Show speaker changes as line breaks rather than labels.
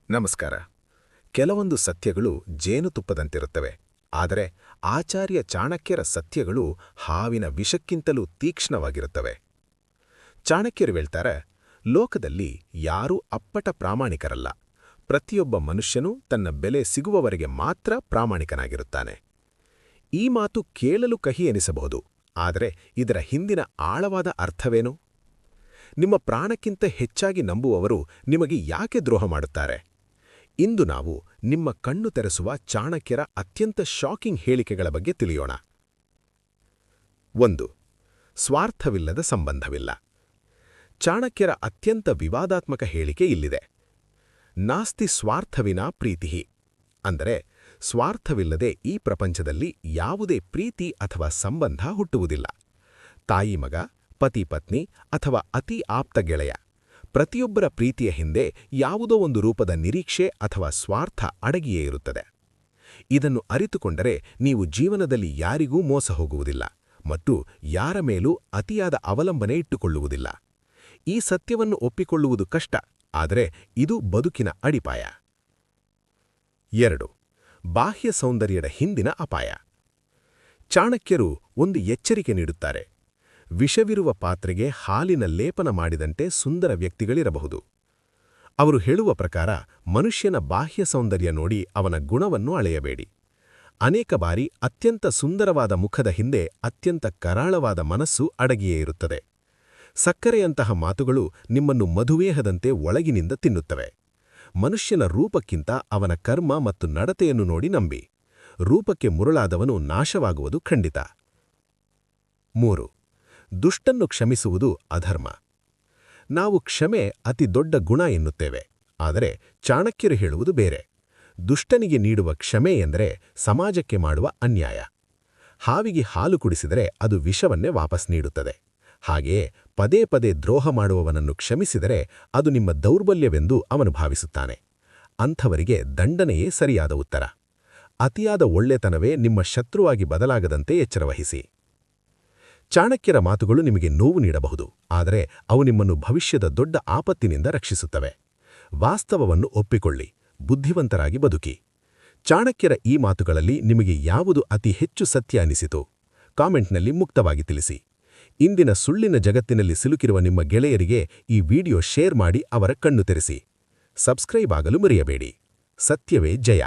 ನಮಸ್ಕಾರ. ಕೆಲವೊಂದು ಸತ್ಯಗಳು ಜೇನುತುಪ್ಪದಂತಿರುತ್ತವೆ, ಆದರೆ ಆಚಾರ್ಯ ಚಾಣಕ್ಯರ ಸತ್ಯಗಳು ಹಾವಿನ ವಿಷಕ್ಕಿಂತಲೂ ತೀಕ್ಷ್ಣವಾಗಿರುತ್ತವೆ. ಚಾಣಕ್ಯರು ಹೇಳ್ತಾರೆ, ಲೋಕದಲ್ಲಿ ಯಾರೂ ಅಪ್ಪಟ ಪ್ರಾಮಾಣಿಕರಲ್ಲ. ಪ್ರತಿಯೊಬ್ಬ ಮನುಷ್ಯನೂ ತನ್ನ ಬೆಲೆ ಸಿಗುವವರೆಗೆ ಮಾತ್ರ ಪ್ರಾಮಾಣಿಕನಾಗಿರುತ್ತಾನೆ. ಈ ಮಾತು ಕೇಳಲು ಕಹಿ ಎನಿಸಬಹುದು, ಆದರೆ ಇದರ ಹಿಂದಿನ ಆಳವಾದ ಅರ್ಥವೇನು? ನಿಮ್ಮ ಪ್ರಾಣಕ್ಕಿಂತ ಹೆಚ್ಚಾಗಿ ನಂಬುವವರು ನಿಮಗೆ ಯಾಕೆ ದ್ರೋಹ ಮಾಡುತ್ತಾರೆ? ಇಂದು ನಾವು ನಿಮ್ಮ ಕಣ್ಣು ತೆರೆಸುವ ಚಾಣಕ್ಯರ ಅತ್ಯಂತ ಶಾಕಿಂಗ್ ಹೇಳಿಕೆಗಳ ಬಗ್ಗೆ ತಿಳಿಯೋಣ. 1. ಸ್ವಾರ್ಥವಿಲ್ಲದ ಸಂಬಂಧವಿಲ್ಲ. ಚಾಣಕ್ಯರ ಅತ್ಯಂತ ವಿವಾದಾತ್ಮಕ ಹೇಳಿಕೆ ಇಲ್ಲಿದೆ. ನಾಸ್ತಿ ಸ್ವಾರ್ಥವಿನಾ ಪ್ರೀತಿಹಿ, ಅಂದರೆ ಸ್ವಾರ್ಥವಿಲ್ಲದೆ ಈ ಪ್ರಪಂಚದಲ್ಲಿ ಯಾವುದೇ ಪ್ರೀತಿ ಅಥವಾ ಸಂಬಂಧ ಹುಟ್ಟುವುದಿಲ್ಲ. ತಾಯಿ ಮಗ, ಪತಿ ಪತ್ನಿ ಅಥವಾ ಅತಿ ಆಪ್ತ ಗೆಳೆಯ, ಪ್ರತಿಯೊಬ್ಬರ ಪ್ರೀತಿಯ ಹಿಂದೆ ಯಾವುದೋ ಒಂದು ರೂಪದ ನಿರೀಕ್ಷೆ ಅಥವಾ ಸ್ವಾರ್ಥ ಅಡಗಿಯೇ ಇರುತ್ತದೆ. ಇದನ್ನು ಅರಿತುಕೊಂಡರೆ ನೀವು ಜೀವನದಲ್ಲಿ ಯಾರಿಗೂ ಮೋಸ ಹೋಗುವುದಿಲ್ಲ ಮತ್ತು ಯಾರ ಮೇಲೂ ಅತಿಯಾದ ಅವಲಂಬನೆ ಇಟ್ಟುಕೊಳ್ಳುವುದಿಲ್ಲ. ಈ ಸತ್ಯವನ್ನು ಒಪ್ಪಿಕೊಳ್ಳುವುದು ಕಷ್ಟ, ಆದರೆ ಇದು ಬದುಕಿನ ಅಡಿಪಾಯ. 2. ಬಾಹ್ಯ ಸೌಂದರ್ಯದ ಹಿಂದಿನ ಅಪಾಯ. ಚಾಣಕ್ಯರು ಒಂದು ಎಚ್ಚರಿಕೆ ನೀಡುತ್ತಾರೆ. ವಿಷವಿರುವ ಪಾತ್ರೆಗೆ ಹಾಲಿನ ಲೇಪನ ಮಾಡಿದಂತೆ ಸುಂದರ ವ್ಯಕ್ತಿಗಳಿರಬಹುದು. ಅವರು ಹೇಳುವ ಪ್ರಕಾರ ಮನುಷ್ಯನ ಬಾಹ್ಯ ಸೌಂದರ್ಯ ನೋಡಿ ಅವನ ಗುಣವನ್ನು ಅಳೆಯಬೇಡಿ. ಅನೇಕ ಬಾರಿ ಅತ್ಯಂತ ಸುಂದರವಾದ ಮುಖದ ಹಿಂದೆ ಅತ್ಯಂತ ಕರಾಳವಾದ ಮನಸ್ಸು ಅಡಗಿಯೇ ಇರುತ್ತದೆ. ಸಕ್ಕರೆಯಂತಹ ಮಾತುಗಳು ನಿಮ್ಮನ್ನು ಮಧುಮೇಹದಂತೆ ಒಳಗಿನಿಂದ ತಿನ್ನುತ್ತವೆ. ಮನುಷ್ಯನ ರೂಪಕ್ಕಿಂತ ಅವನ ಕರ್ಮ ಮತ್ತು ನಡತೆಯನ್ನು ನೋಡಿ ನಂಬಿ. ರೂಪಕ್ಕೆ ಮುರುಳಾದವನು ನಾಶವಾಗುವುದು ಖಂಡಿತ. 3. ದುಷ್ಟನ್ನು ಕ್ಷಮಿಸುವುದು ಅಧರ್ಮ. ನಾವು ಕ್ಷಮೆ ಅತಿ ದೊಡ್ಡ ಗುಣ ಎನ್ನುತ್ತೇವೆ, ಆದರೆ ಚಾಣಕ್ಯರು ಹೇಳುವುದು ಬೇರೆ. ದುಷ್ಟನಿಗೆ ನೀಡುವ ಕ್ಷಮೆ ಎಂದರೆ ಸಮಾಜಕ್ಕೆ ಮಾಡುವ ಅನ್ಯಾಯ. ಹಾವಿಗೆ ಹಾಲು ಕುಡಿಸಿದರೆ ಅದು ವಿಷವನ್ನೇ ವಾಪಸ್ ನೀಡುತ್ತದೆ. ಹಾಗೆಯೇ ಪದೇ ಪದೇ ದ್ರೋಹ ಮಾಡುವವನನ್ನು ಕ್ಷಮಿಸಿದರೆ ಅದು ನಿಮ್ಮ ದೌರ್ಬಲ್ಯವೆಂದು ಅವನು ಭಾವಿಸುತ್ತಾನೆ. ಅಂಥವರಿಗೆ ದಂಡನೆಯೇ ಸರಿಯಾದ ಉತ್ತರ. ಅತಿಯಾದ ಒಳ್ಳೆತನವೇ ನಿಮ್ಮ ಶತ್ರುವಾಗಿ ಬದಲಾಗದಂತೆ ಎಚ್ಚರವಹಿಸಿ. ಚಾಣಕ್ಯರ ಮಾತುಗಳು ನಿಮಗೆ ನೋವು ನೀಡಬಹುದು, ಆದರೆ ಅವು ನಿಮ್ಮನ್ನು ಭವಿಷ್ಯದ ದೊಡ್ಡ ಆಪತ್ತಿನಿಂದ ರಕ್ಷಿಸುತ್ತವೆ. ವಾಸ್ತವವನ್ನು ಒಪ್ಪಿಕೊಳ್ಳಿ, ಬುದ್ಧಿವಂತರಾಗಿ ಬದುಕಿ. ಚಾಣಕ್ಯರ ಈ ಮಾತುಗಳಲ್ಲಿ ನಿಮಗೆ ಯಾವುದು ಅತಿ ಹೆಚ್ಚು ಸತ್ಯ ಅನಿಸಿತು? ಕಾಮೆಂಟ್ನಲ್ಲಿ ಮುಕ್ತವಾಗಿ ತಿಳಿಸಿ. ಇಂದಿನ ಸುಳ್ಳಿನ ಜಗತ್ತಿನಲ್ಲಿ ಸಿಲುಕಿರುವ ನಿಮ್ಮ ಗೆಳೆಯರಿಗೆ ಈ ವಿಡಿಯೋ ಶೇರ್ ಮಾಡಿ ಅವರ ಕಣ್ಣು ತೆರೆಸಿ. ಸಬ್ಸ್ಕ್ರೈಬ್ ಆಗಲು ಮರೆಯಬೇಡಿ. ಸತ್ಯವೇ ಜಯ.